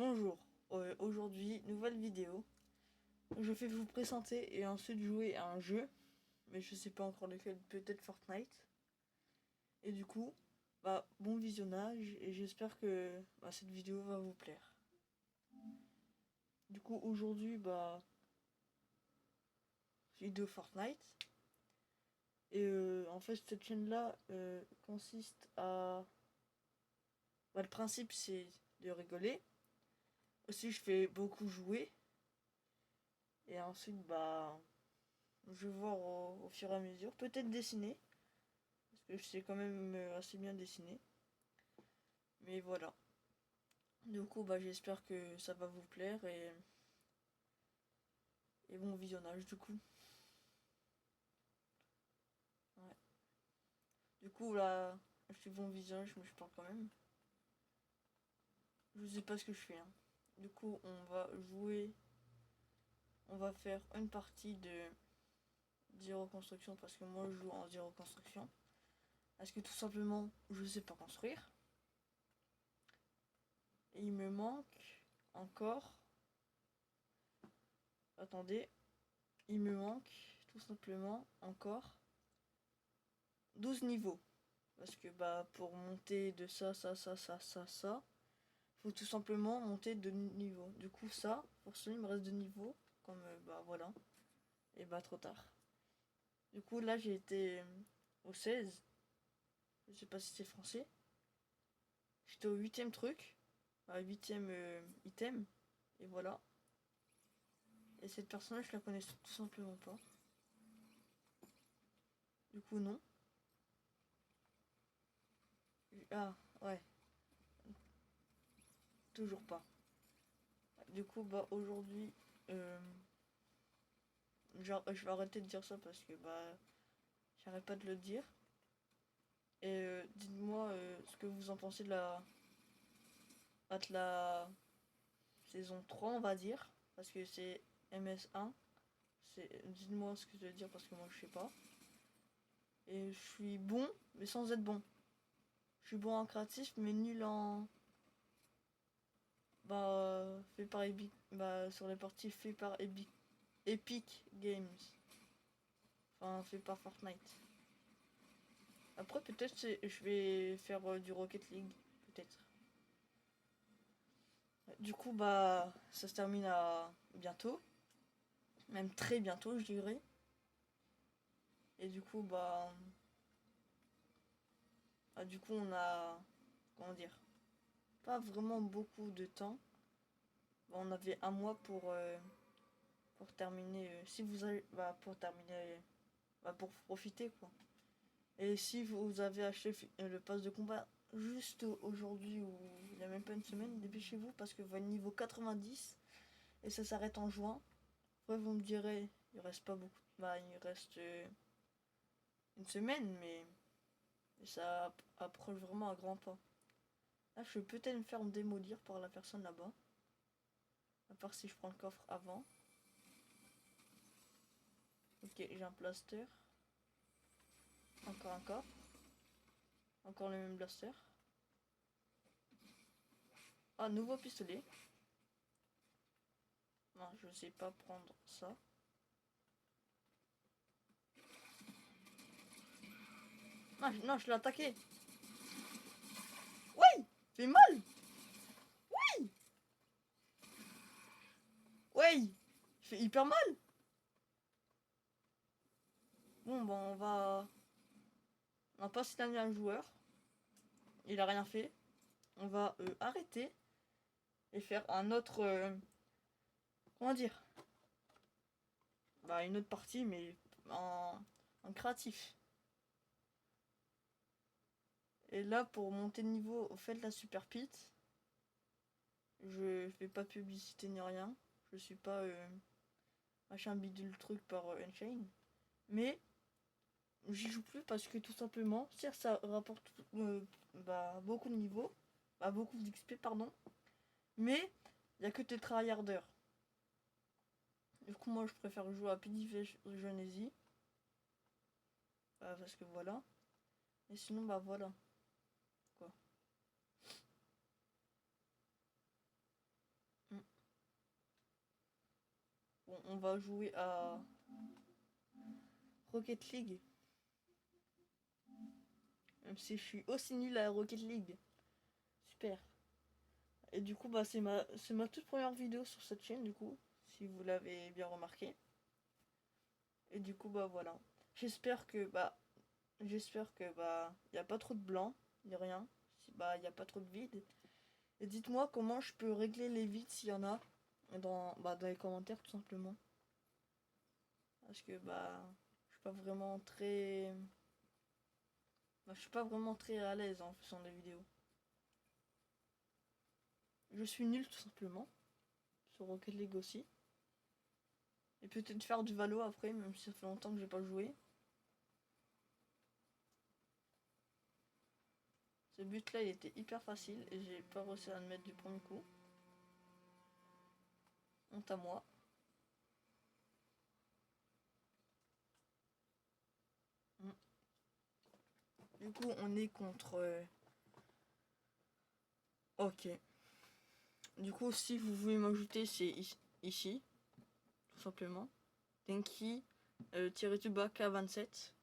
Bonjour, aujourd'hui, nouvelle vidéo. Je vais vous présenter et ensuite jouer à un jeu, mais je sais pas encore lequel, peut-être Fortnite. Et du coup, bon visionnage et j'espère que cette vidéo va vous plaire. Du coup, aujourd'hui, vidéo Fortnite. Et en fait, cette chaîne-là consiste à... le principe, c'est de rigoler. Aussi, je fais beaucoup jouer. Et ensuite, je vais voir au fur et à mesure. Peut-être dessiner. Parce que je sais quand même assez bien dessiner. Mais voilà. Du coup, j'espère que ça va vous plaire et bon visionnage du coup. Ouais. Du coup, là, je fais bon visionnage, mais je parle quand même. Je sais pas ce que je fais. Hein. Du coup, on va jouer. On va faire une partie de zéro construction parce que moi je joue en zéro construction. Parce que tout simplement, je sais pas construire. Et il me manque encore. Attendez. Il me manque tout simplement encore 12 niveaux. Parce que pour monter de ça, faut tout simplement monter de niveau. Du coup ça, pour ça il me reste 2 niveaux. Comme voilà. Et trop tard. Du coup là j'ai été au 16. Je sais pas si c'est français. J'étais au 8ème truc. 8ème item. Et voilà. Et cette personne je la connais tout simplement pas. Du coup non. Ah ouais. Toujours pas. Du coup aujourd'hui je vais arrêter de dire ça parce que j'arrête pas de le dire. Et dites-moi ce que vous en pensez de la saison 3 on va dire. Parce que c'est MS1. Dites-moi ce que je veux dire parce que moi je sais pas. Et je suis bon mais sans être bon. Je suis bon en créatif mais nul en... fait par Epic. Sur les parties fait par Epic Games. Enfin fait par Fortnite. Après peut-être je vais faire du Rocket League. Peut-être. Du coup ça se termine à bientôt. Même très bientôt je dirais. Et du coup du coup on a... Comment dire? Pas vraiment beaucoup de temps. On avait un mois pour terminer. Si vous avez... pour terminer... pour profiter quoi. Et si vous avez acheté le pass de combat juste aujourd'hui ou il n'y a même pas une semaine, dépêchez-vous parce que vous êtes niveau 90 et ça s'arrête en juin. Après vous me direz, il reste pas beaucoup. Il reste une semaine mais ça approche vraiment à grands pas. Là je vais peut-être me faire démolir par la personne là-bas. À part si je prends le coffre avant. Ok, j'ai un blaster. Encore un coffre. Encore le même blaster. Ah, nouveau pistolet. Non, je sais pas prendre ça. Ah, non, je l'ai attaqué. Oui, fait mal. Oui. Ouais, il fait hyper mal. Bon, on va pas s'éteindre un joueur. Il a rien fait. On va arrêter et faire un autre... comment dire? Une autre partie, mais en créatif. Et là, pour monter de niveau, faites la super pit. Je fais pas publicité ni rien. Je suis pas machin bidule truc par Unchained. Mais j'y joue plus parce que tout simplement, certes ça rapporte beaucoup de niveaux, beaucoup d'XP pardon, mais il y a que tes tryharders. Du coup moi je préfère jouer à PDV Genesi. Parce que voilà. Et sinon voilà. Quoi. on va jouer à Rocket League. Même si je suis aussi nul à Rocket League. Super. Et du coup, bah, c'est ma toute première vidéo sur cette chaîne, du coup, si vous l'avez bien remarqué. Et du coup, bah voilà. J'espère que y a pas trop de blanc, ni rien. Bah, y a pas trop de vide. Et dites-moi comment je peux régler les vides s'il y en a dans les commentaires, tout simplement. Parce que je suis pas vraiment très je suis pas vraiment très à l'aise en faisant des vidéos. Je suis nul tout simplement sur Rocket League aussi. Et peut-être faire du Valo après, même si ça fait longtemps que j'ai pas joué. Ce but là il était hyper facile et j'ai pas réussi à le mettre du premier coup. Honte à moi. Du coup on est contre... Ok. Du coup si vous voulez m'ajouter c'est ici. Tout simplement. Tenki K27.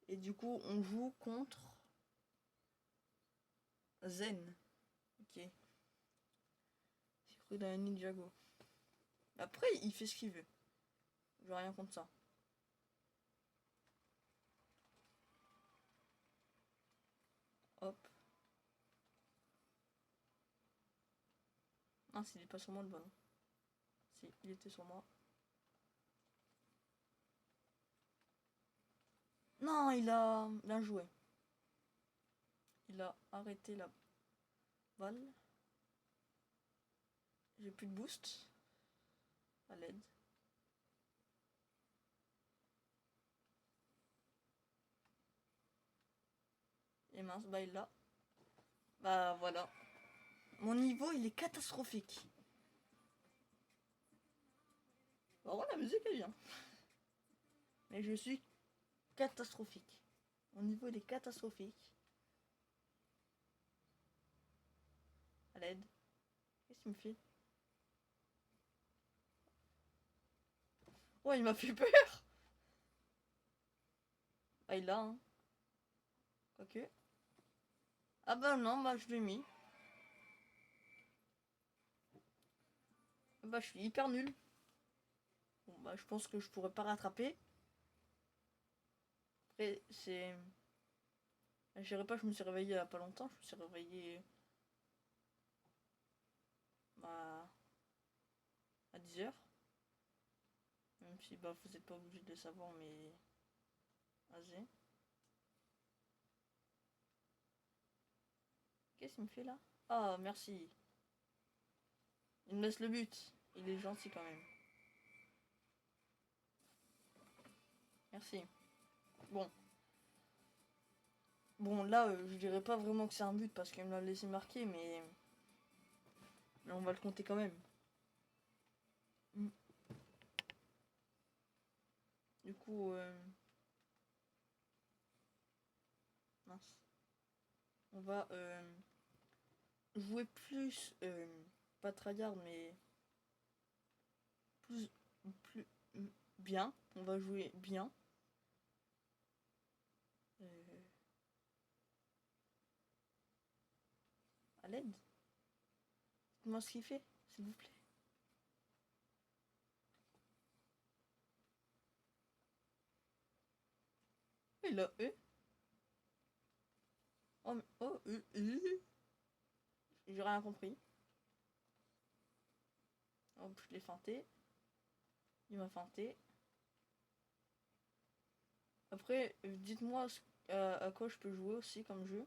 Et du coup on joue contre Zen. Ok. C'est cru d'un Ninjago. Après, il fait ce qu'il veut. J'ai rien contre ça. Hop. Ah, il est pas sur moi le ballon. Si, il était sur moi. Non, il a bien joué. Il a arrêté la balle. J'ai plus de boost. À l'aide. Et mince, bah il l'a. Bah voilà. Mon niveau, il est catastrophique. Bah ouais, la musique est bien. Mais je suis catastrophique. Mon niveau, il est catastrophique. À l'aide. Qu'est-ce qu'il me fait? Ouais, il m'a fait peur. Ah, il l'a, hein. Quoique. Ah bah non, bah je l'ai mis. Bah je suis hyper nul. Bon bah je pense que je pourrais pas rattraper. Après c'est... Je dirais pas, je me suis réveillé il y a pas longtemps, je me suis réveillé bah, à 10h. Même si bah vous êtes pas obligé de le savoir, mais vas-y. Qu'est-ce qu'il me fait là? Ah merci. Il me laisse le but. Il est gentil quand même. Merci. Bon. Bon là je dirais pas vraiment que c'est un but parce qu'il me l'a laissé marquer, mais on va le compter quand même. Du coup mince. On va jouer plus pas tryhard mais plus plus bien. On va jouer bien. À l'aide. Dites-moi ce qu'il fait, s'il vous plaît. Il a Oh, j'ai rien compris. Hop, je l'ai feinté. Il m'a feinté. Après, dites-moi à quoi je peux jouer aussi comme jeu.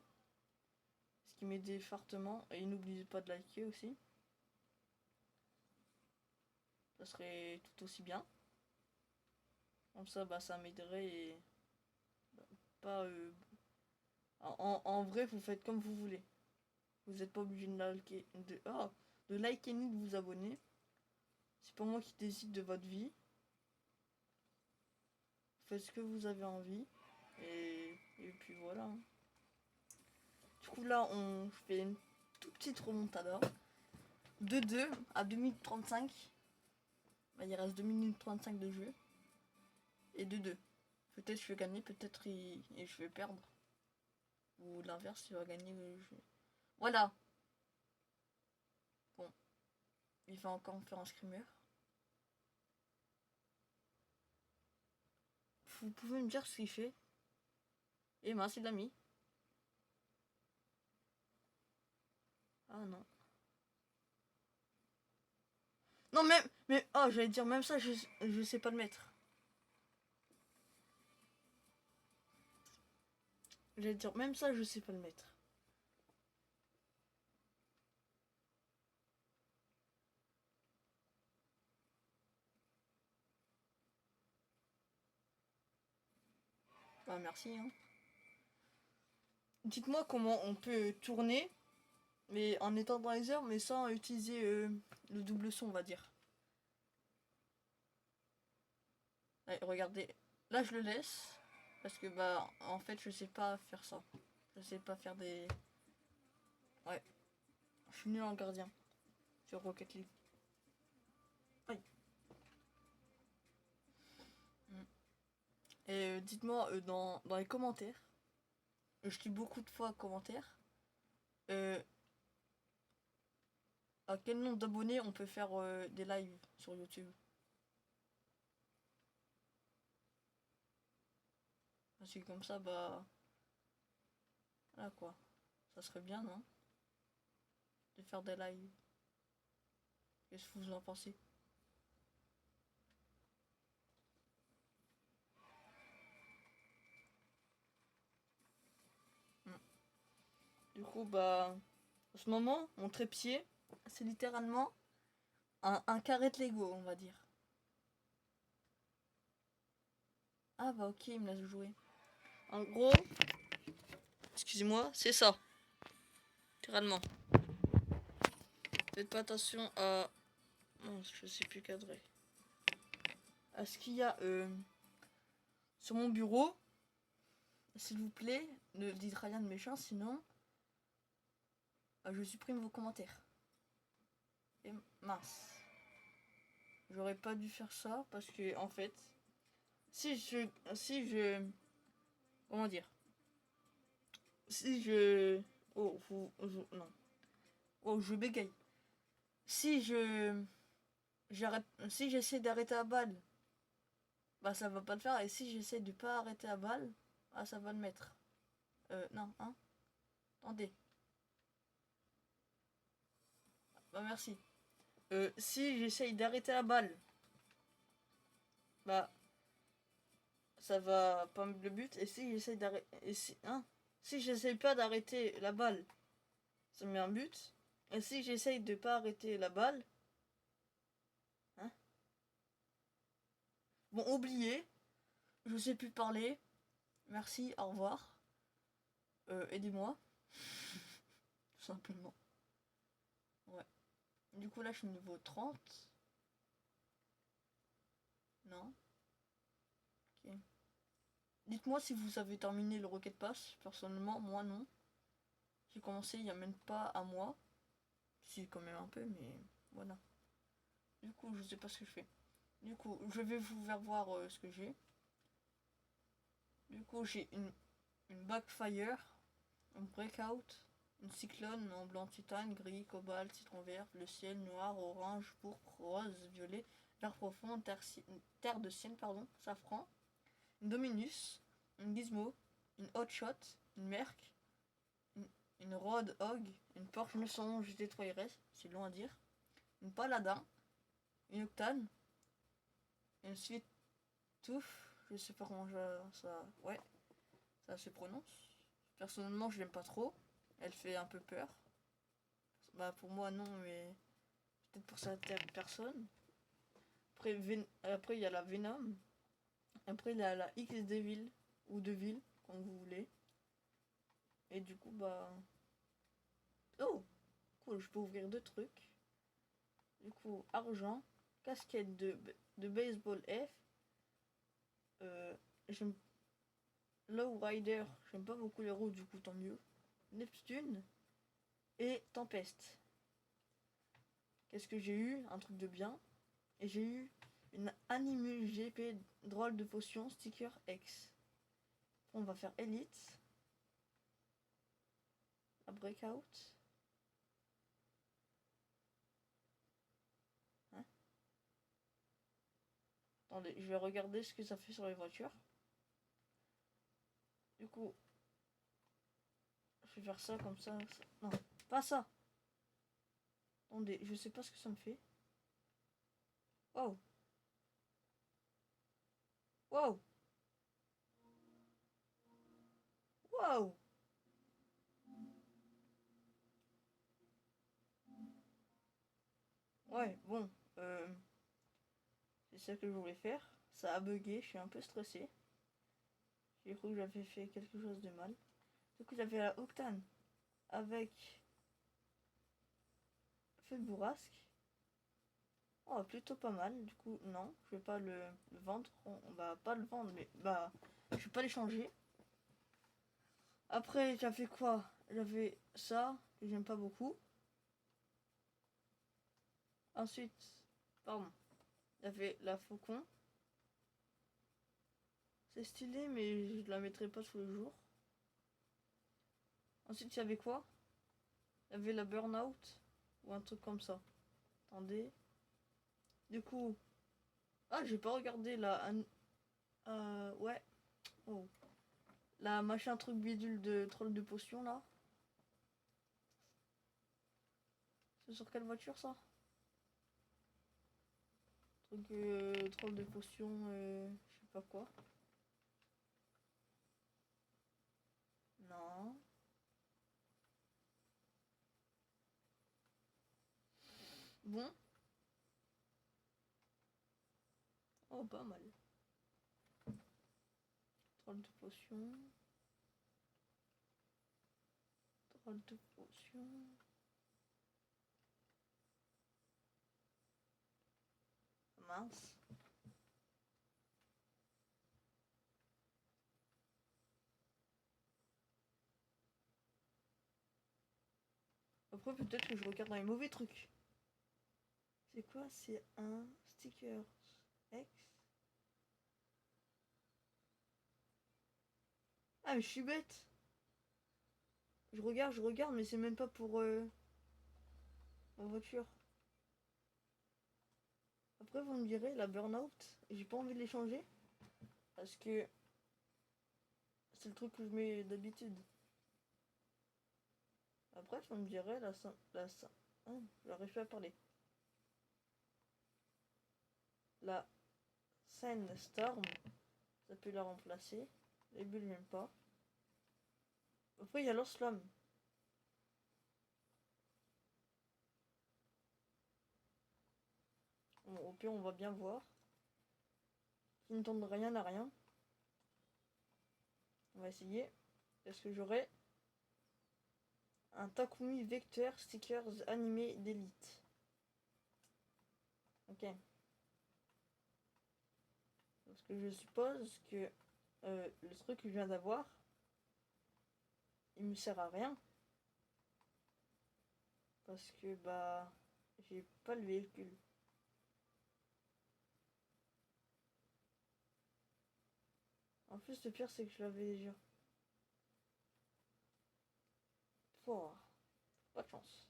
Ce qui m'aide fartement. Et n'oubliez pas de liker aussi. Ça serait tout aussi bien. Comme ça, bah, ça m'aiderait et pas... En vrai, vous faites comme vous voulez. Vous n'êtes pas obligé de liker ni de vous abonner. C'est pas moi qui décide de votre vie. Faites ce que vous avez envie. Et puis voilà. Du coup là on fait une toute petite remontada. 2-2 à 2 minutes 35. Bah, il reste 2 minutes 35 de jeu. Et 2-2. Peut-être je vais gagner, peut-être et je vais perdre. Ou l'inverse, il va gagner. Voilà. Bon. Il va encore me faire un screamer. Vous pouvez me dire ce qu'il fait? Et mince, il l'a mis. Ah non. Non, mais oh, j'allais dire, même ça, je sais pas le mettre. J'allais dire, même ça, je sais pas le mettre. Bah, merci, hein. Dites-moi comment on peut tourner, mais en étant dans les airs, mais sans utiliser le double son, on va dire. Allez, regardez. Là, je le laisse. Parce que, bah, en fait, je sais pas faire ça. Je sais pas faire des... Ouais. Je suis nul en gardien. Sur Rocket League. Aïe. Et dites-moi dans les commentaires. Je dis beaucoup de fois commentaires. Euh, à quel nombre d'abonnés on peut faire des lives sur YouTube? Parce que comme ça, bah... Voilà quoi. Ça serait bien, non? De faire des lives. Qu'est-ce que vous en pensez? Du coup, bah... En ce moment, mon trépied, c'est littéralement un carré de Lego, on va dire. Ah bah ok, il me laisse jouer. En gros, excusez-moi, c'est ça. Littéralement. Faites pas attention à... Non, je sais plus cadrer. À ce qu'il y a sur mon bureau. S'il vous plaît, ne dites rien de méchant, sinon je supprime vos commentaires. Et mince. J'aurais pas dû faire ça parce que en fait, si je comment dire, si je non, oh je bégaye. Si je j'arrête, si j'essaie d'arrêter la balle, bah ça va pas le faire. Et si j'essaie de pas arrêter la balle, ah ça va le mettre. Non, hein. Attendez. Bah merci. Si j'essaye d'arrêter la balle, bah ça va pas mettre le but. Et si j'essaye d'arrêter, si j'essaye pas d'arrêter la balle, ça met un but. Et si j'essaye de pas arrêter la balle, hein. Bon, oubliez, je sais plus parler. Merci, au revoir. Aidez-moi. Tout simplement. Ouais. Du coup, là, je suis niveau 30. Non. Ok. Dites-moi si vous avez terminé le Rocket Pass. Personnellement, moi non. J'ai commencé il y a même pas un mois. Si, quand même un peu, mais voilà. Du coup, je sais pas ce que je fais. Du coup, je vais vous faire voir ce que j'ai. Du coup, j'ai une Backfire, un Breakout, une Cyclone en blanc titane, gris, cobalt, citron vert, le ciel, noir, orange, pourpre, rose, violet, vert profond, terre de ciel, pardon, safran, une Dominus, une Gizmo, une Hotshot, une Merc, une Rode Hog, une Porsche 911 GT3 RS, c'est long à dire, une Paladin, une Octane, une Sweet Tooth, je sais pas comment ça... Ouais, ça se prononce. Personnellement, je l'aime pas trop. Elle fait un peu peur. Bah, pour moi, non, mais peut-être pour certaines personnes. Après, il y a la Venom. Après, il y a la X-Devil ou Devil, comme vous voulez. Et du coup, bah. Oh! Cool, je peux ouvrir deux trucs. Du coup, argent, casquette de baseball F. J'aime Low Rider, j'aime pas beaucoup les roues, du coup, tant mieux. Neptune et Tempeste. Qu'est-ce que j'ai eu? Un truc de bien. Et j'ai eu une Animus GP drôle de potion sticker X. On va faire Elite. La Breakout. Hein? Attendez, je vais regarder ce que ça fait sur les voitures. Du coup, je vais faire ça comme ça. Non, pas ça. Attendez, je sais pas ce que ça me fait. Wow. Wow. Wow. Ouais, bon. C'est ça que je voulais faire. Ça a bugué, je suis un peu stressé. J'ai cru que j'avais fait quelque chose de mal. Du coup, j'avais la Octane avec feu de bourrasque. Oh, plutôt pas mal. Du coup, non, je vais pas le vendre. On va pas le vendre, mais bah, je vais pas l'échanger. Après, j'avais quoi? J'avais ça, que j'aime pas beaucoup. Ensuite, pardon, j'avais la Faucon. C'est stylé, mais je la mettrai pas tous les jours. Ensuite, il y avait quoi? Il y avait la Burnout, ou un truc comme ça. Attendez. Du coup, ah, j'ai pas regardé la. Ouais. Oh. La machin truc bidule de troll de potion là. C'est sur quelle voiture ça? Truc troll de potion, je sais pas quoi. Non. Bon. Oh, pas mal. Troll de potion. Troll de potion. Mince. Après, peut-être que je regarde dans les mauvais trucs. C'est quoi? C'est un sticker X. Ah, mais je suis bête. Je regarde, mais c'est même pas pour ma voiture. Après, vous me direz, la Burnout, j'ai pas envie de l'échanger. Parce que c'est le truc que je mets d'habitude. Après, vous me direz, hein, j'arrive pas à parler. La Sandstorm, ça peut la remplacer. Les bulles, j'aime pas. Après, il y a l'Oslam. Bon, au pire, on va bien voir. Qui ne tente rien à rien. On va essayer. Est-ce que j'aurai un Takumi Vector Stickers animé d'élite? Ok. Parce que je suppose que le truc que je viens d'avoir, il me sert à rien. Parce que bah j'ai pas le véhicule. En plus le pire c'est que je l'avais déjà. Oh, pas de chance.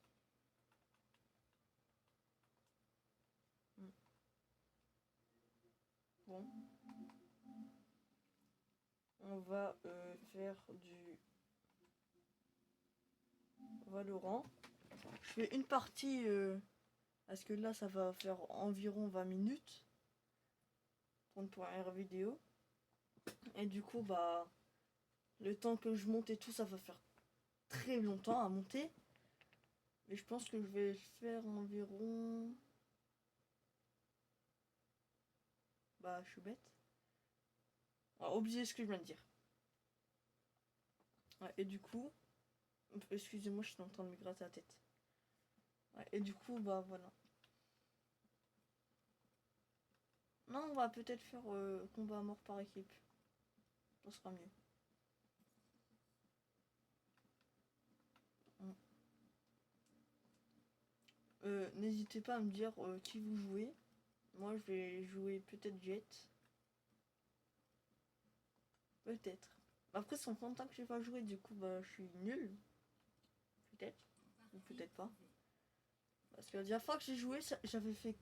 Bon. On va faire du Valorant. Je fais une partie parce que là ça va faire environ 20 minutes. 30 vidéo. Et du coup bah le temps que je monte et tout ça va faire très longtemps à monter. Mais je pense que je vais faire environ. Bah je suis bête. Alors, oubliez ce que je viens de dire. Ouais, et du coup. Excusez-moi, je suis en train de me gratter la tête. Ouais, et du coup, bah voilà. Non, on va peut-être faire combat à mort par équipe. Ça sera mieux. N'hésitez pas à me dire qui vous jouez. Moi, je vais jouer peut-être Jet. Peut-être. Après, ça fait longtemps que j'ai pas joué, du coup, bah, je suis nul. Peut-être. Ou peut-être pas. Parce que la dernière fois que j'ai joué, j'avais fait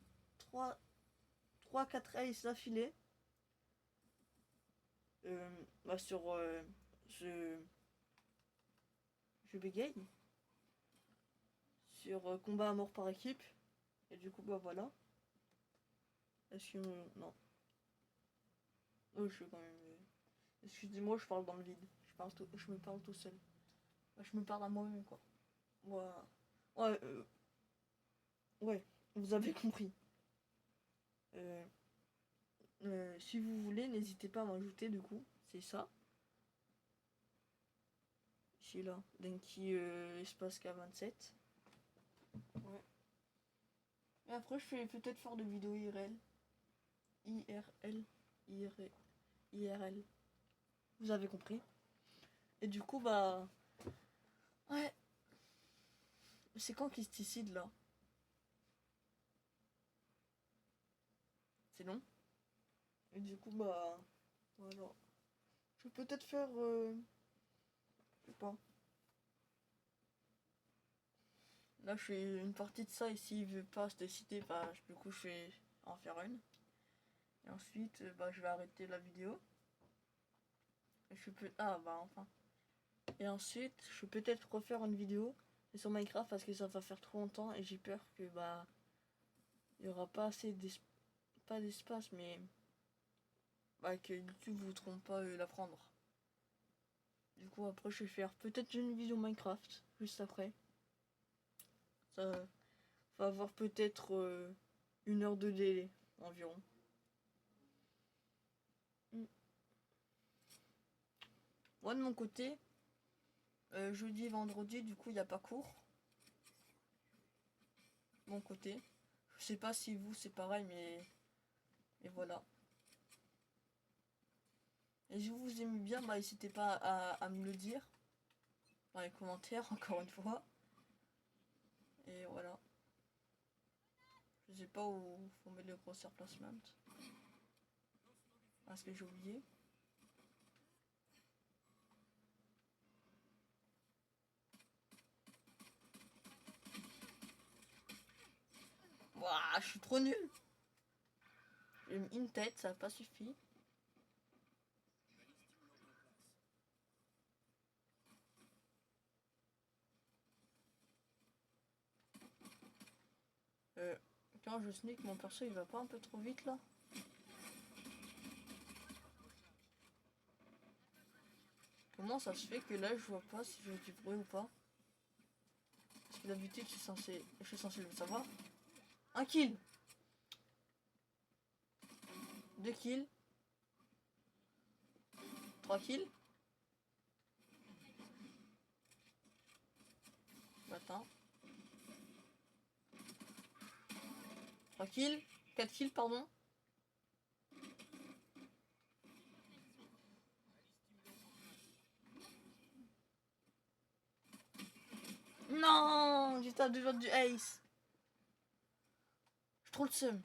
3-4 aces d'affilée. Bah, sur. Je bégaye. Sur combat à mort par équipe. Et du coup, bah voilà. Est-ce que. Non. Oh, je suis quand même. Excusez-moi, je parle dans le vide. Je me parle tout seul. Bah, je me parle à moi-même, quoi. Voilà. Ouais, ouais, vous avez compris. Euh, si vous voulez, n'hésitez pas à m'ajouter, du coup. C'est ça. Ici, là. Denki espace K27. Ouais. Et après, je vais peut-être faire des vidéos IRL. IRL. IRL. IRL. Vous avez compris. Et du coup, bah. Ouais. C'est quand qu'il se décide là? C'est long. Et du coup, bah. Voilà. Je vais peut-être faire. Je sais pas. Là, je fais une partie de ça et s'il veut pas se décider, bah, du coup, je vais en faire une. Et ensuite, bah, je vais arrêter la vidéo. Et je peux. Ah, bah, enfin. Et ensuite, je peux peut-être refaire une vidéo sur Minecraft parce que ça va faire trop longtemps et j'ai peur que, bah. Il y aura pas assez d'espace. Pas d'espace, mais. Bah, que YouTube vous trompe pas la prendre. Du coup, après, je vais faire peut-être une vidéo Minecraft juste après. Ça va avoir peut-être 1 heure de délai environ. Moi, de mon côté, jeudi et vendredi, du coup, il n'y a pas cours. De mon côté. Je sais pas si vous, c'est pareil, mais voilà. Et si vous aimez bien, bah, n'hésitez pas à me le dire dans les commentaires, encore une fois. Et voilà. Je sais pas où faut mettre le grosseur placement. Parce que j'ai oublié. Ouah, je suis trop nul. J'ai mis une tête, ça n'a pas suffi. Quand je sneak, mon perso il va pas un peu trop vite là? Comment ça se fait que là je vois pas si je fais du bruit ou pas? Parce que d'habitude je suis censé le savoir. 1 kill, 2 kills, 3 kills. Attends. 3 kills, 4 kills pardon. Non, j'étais à 2 doigts du ace. Je trouve le seum.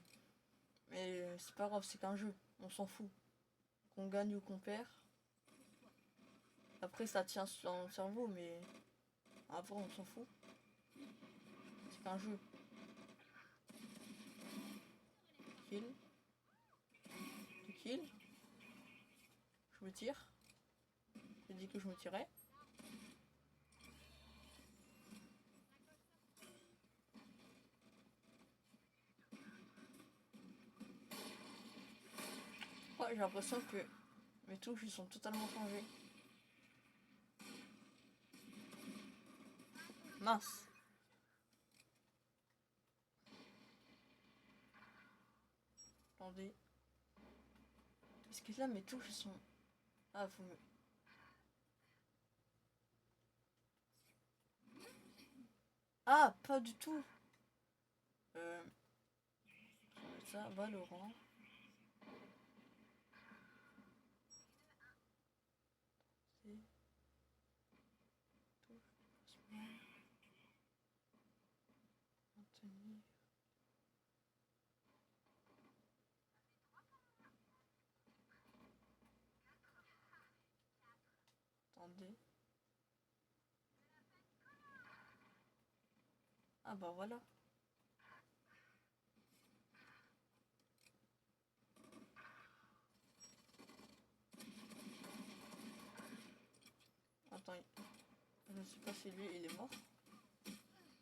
Mais c'est pas grave, c'est qu'un jeu. On s'en fout. Qu'on gagne ou qu'on perd. Après ça tient sur le cerveau, mais avant on s'en fout. C'est qu'un jeu. Kill. 2 kills. Je me tire. J'ai dit que je me tirais. Ouais, j'ai l'impression que mes touches ils sont totalement changées. Mince. Attendez. Est-ce que là mes touches sont. Ah, faut me. Ah, pas du tout. Ça, Valorant. C'est. Maintenir. Attendez. Ah bah voilà. Attends, je ne sais pas si lui il est mort.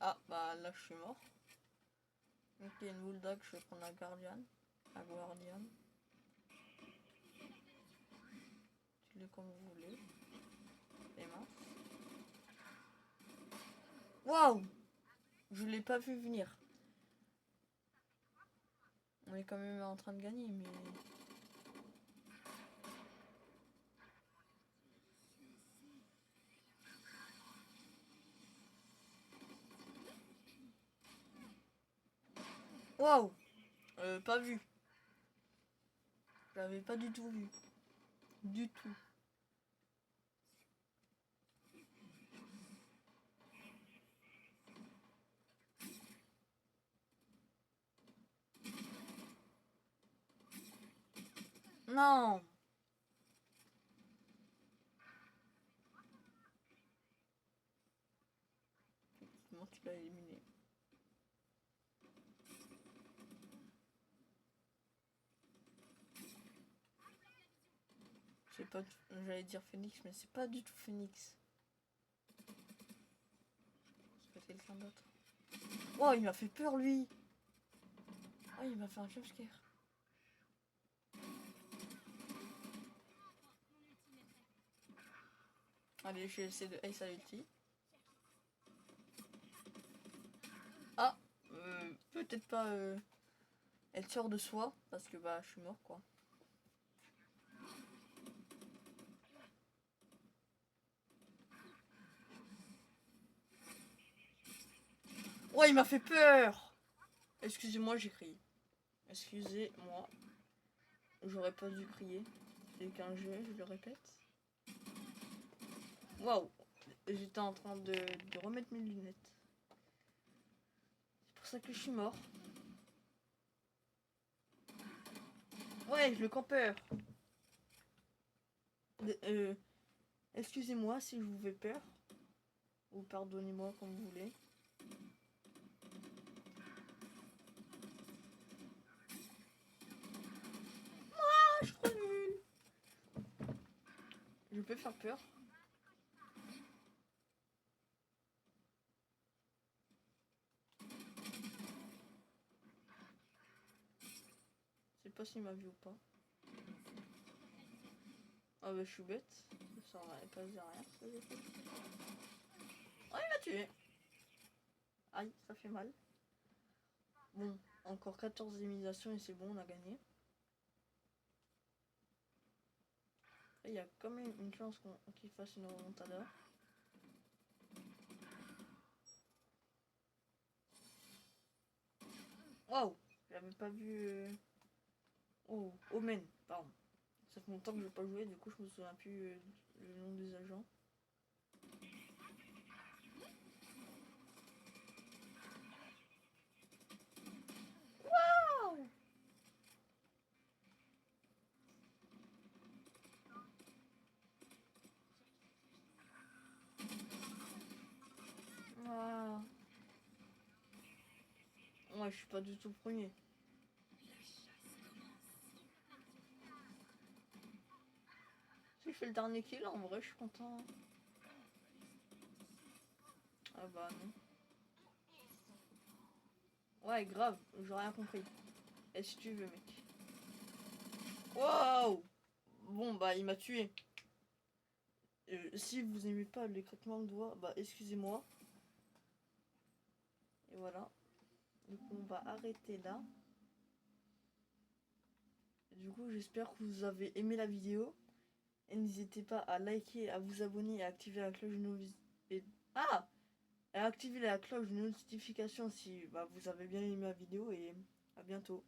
Ah bah là je suis mort. Donc il y a une bulldog, je vais prendre la Guardian. La Guardian. Tuez-le comme vous voulez. Les mains. Waouh! Je l'ai pas vu venir. On est quand même en train de gagner, mais... Waouh! Pas vu. Je l'avais pas du tout vu. Du tout. Non! Effectivement, tu l'as éliminé. C'est pas... J'allais dire Phoenix, mais c'est pas du tout Phoenix. C'est quelqu'un d'autre. Oh, il m'a fait peur, lui! Oh, il m'a fait un jumpscare. Allez, je vais essayer de ace à ulti. Ah! Peut-être pas être sûr de soi, parce que bah, je suis mort, quoi. Oh, il m'a fait peur! Excusez-moi, j'ai crié. Excusez-moi. J'aurais pas dû crier. C'est qu'un jeu, je le répète. Waouh! J'étais en train de remettre mes lunettes. C'est pour ça que je suis mort. Ouais, le campeur. Excusez-moi si je vous fais peur. Ou pardonnez-moi comme vous voulez. Ah, je suis trop nulle. Je peux faire peur. Je sais pas s'il m'a vu ou pas. Ah bah je suis bête. Ça n'aurait pas dit rien. Oh, il m'a tué. Aïe, ça fait mal. Bon, encore 14 éliminations et c'est bon, on a gagné. Il y a quand même une chance qu'il fasse une remontada. Waouh! J'avais pas vu... Oh, Omen, pardon. Ça fait longtemps que je n'ai pas joué, du coup je me souviens plus le nom des agents. Waouh! Ah. Ouais, je suis pas du tout premier. Si je fais le dernier kill, en vrai, je suis content. Ah bah non. Ouais, grave, j'ai rien compris. Et si tu veux, mec. Waouh! Bon, bah, il m'a tué. Si vous n'aimez pas les craquements de doigts, bah, excusez-moi. Et voilà. Du coup, on va arrêter là. Du coup, j'espère que vous avez aimé la vidéo. Et n'hésitez pas à liker, à vous abonner et à activer la cloche de notification. Ah! Et à activer la cloche de notification si bah, vous avez bien aimé la vidéo et à bientôt.